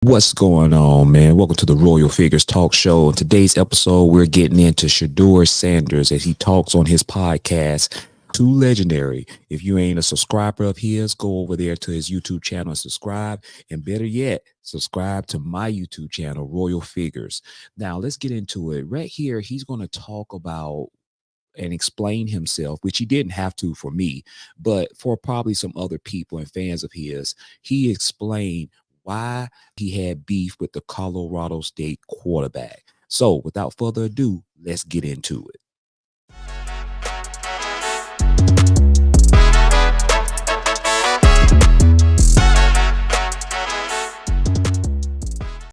What's going on, man? Welcome to the Royal Figures Talk Show. In today's episode, we're getting into Shedeur Sanders as he talks on his podcast, Too Legendary. If you ain't a subscriber of his, go over there to his YouTube channel and subscribe. And better yet, subscribe to my YouTube channel, Royal Figures. Now, let's get into it. Right here, he's going to talk about and explain himself, which he didn't have to for me, but for probably some other people and fans of his. He explained why he had beef with the Colorado State quarterback. So without further ado, let's get into it.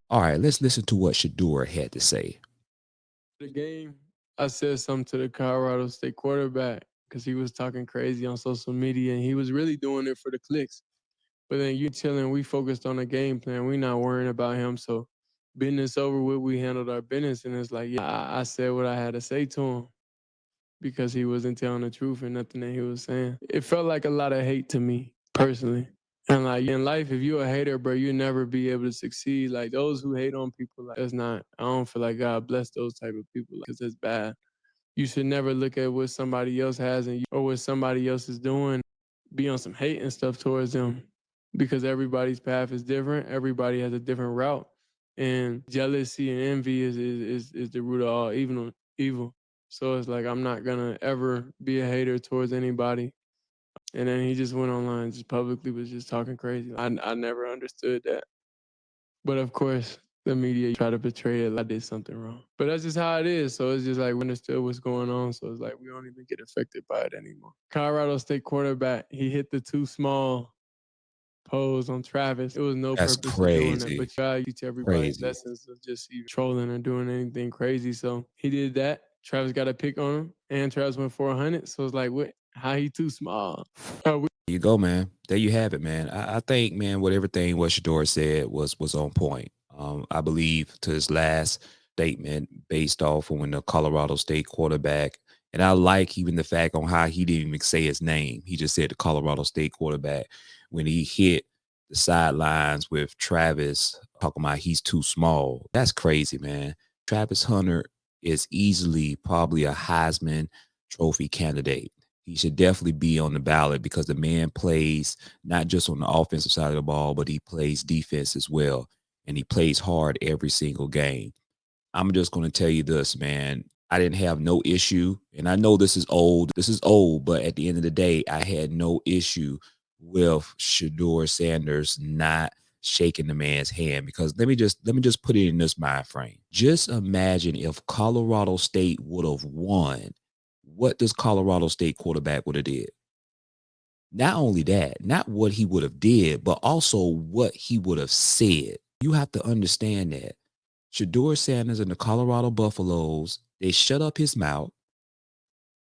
All right, let's listen to what Shedeur had to say. The game, I said something to the Colorado State quarterback because he was talking crazy on social media and he was really doing it for the clicks. But then you chilling, we focused on the game plan. We not worrying about him. So business over with, we handled our business. And it's like, yeah, I said what I had to say to him because he wasn't telling the truth and nothing that he was saying. It felt like a lot of hate to me personally. And like in life, if you're a hater, bro, you'll never be able to succeed. Like those who hate on people, like that's not, I don't feel like God bless those type of people because that's bad. You should never look at what somebody else has or what somebody else is doing, be on some hate and stuff towards them because everybody's path is different. Everybody has a different route. And jealousy and envy is the root of all evil. So it's like I'm not gonna ever be a hater towards anybody. And then he just went online, just publicly was just talking crazy. I never understood that. But of course, the media try to portray it like I did something wrong. But that's just how it is. So it's just like we understood what's going on. So it's like we don't even get affected by it anymore. Colorado State quarterback, he hit the too small pose on Travis. It was no That's purpose of doing that. crazy. But you gotta teach everybody's lessons of just even trolling or doing anything crazy. So he did that. Travis got a pick on him, and Travis went 400. So it's like, what? How he too small? There you go, man. There you have it, man. I think, man, what Shedeur said was on point. I believe to his last statement based off of when the Colorado State quarterback, and I like even the fact on how he didn't even say his name. He just said the Colorado State quarterback when he hit the sidelines with Travis talking about he's too small. That's crazy, man. Travis Hunter is easily probably a Heisman Trophy candidate. He should definitely be on the ballot because the man plays not just on the offensive side of the ball, but he plays defense as well. And he plays hard every single game. I'm just going to tell you this, man. I didn't have no issue. And I know this is old. But at the end of the day, I had no issue with Shedeur Sanders not shaking the man's hand because let me just put it in this mind frame. Just imagine if Colorado State would have won, what does Colorado State quarterback would have did? Not only that, not what he would have did, but also what he would have said. You have to understand that Shedeur Sanders and the Colorado Buffaloes, they shut up his mouth.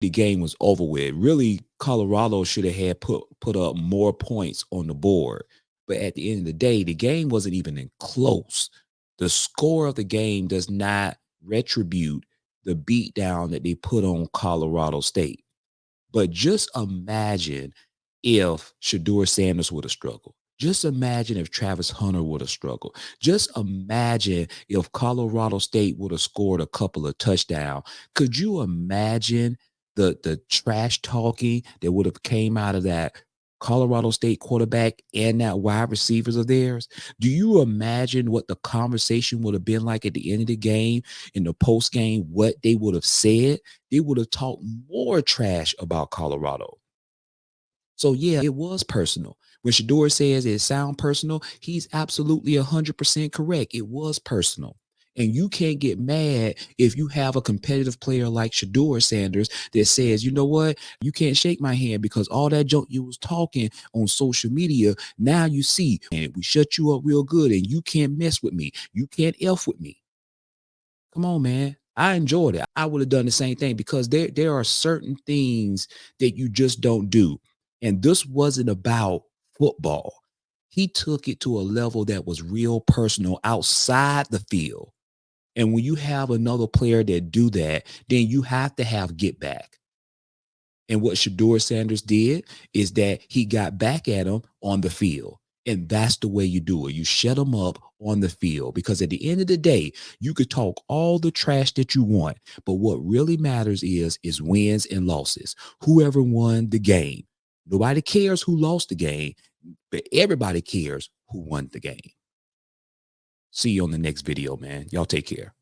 The game was over with. Really, Colorado should have had put up more points on the board. But at the end of the day, the game wasn't even close. The score of the game does not retribute the beatdown that they put on Colorado State. But just imagine if Shedeur Sanders would have struggled. Just imagine if Travis Hunter would have struggled. Just imagine if Colorado State would have scored a couple of touchdowns. Could you imagine the trash talking that would have came out of that Colorado State quarterback and that wide receivers of theirs? Do you imagine what the conversation would have been like at the end of the game, in the post game, what they would have said? They would have talked more trash about Colorado. So yeah, it was personal. When Shedeur says it sound personal, he's absolutely 100% correct. It was personal. And you can't get mad if you have a competitive player like Shedeur Sanders that says, you know what, you can't shake my hand because all that junk you was talking on social media, now you see, and we shut you up real good and you can't mess with me. You can't F with me. Come on, man. I enjoyed it. I would have done the same thing because there are certain things that you just don't do. And this wasn't about football. He took it to a level that was real personal outside the field. And when you have another player that do that, then you have to have get back. And what Shedeur Sanders did is that he got back at him on the field. And that's the way you do it. You shut them up on the field, because at the end of the day, you could talk all the trash that you want, but what really matters is wins and losses. Whoever won the game. Nobody cares who lost the game, but everybody cares who won the game. See you on the next video, man. Y'all take care.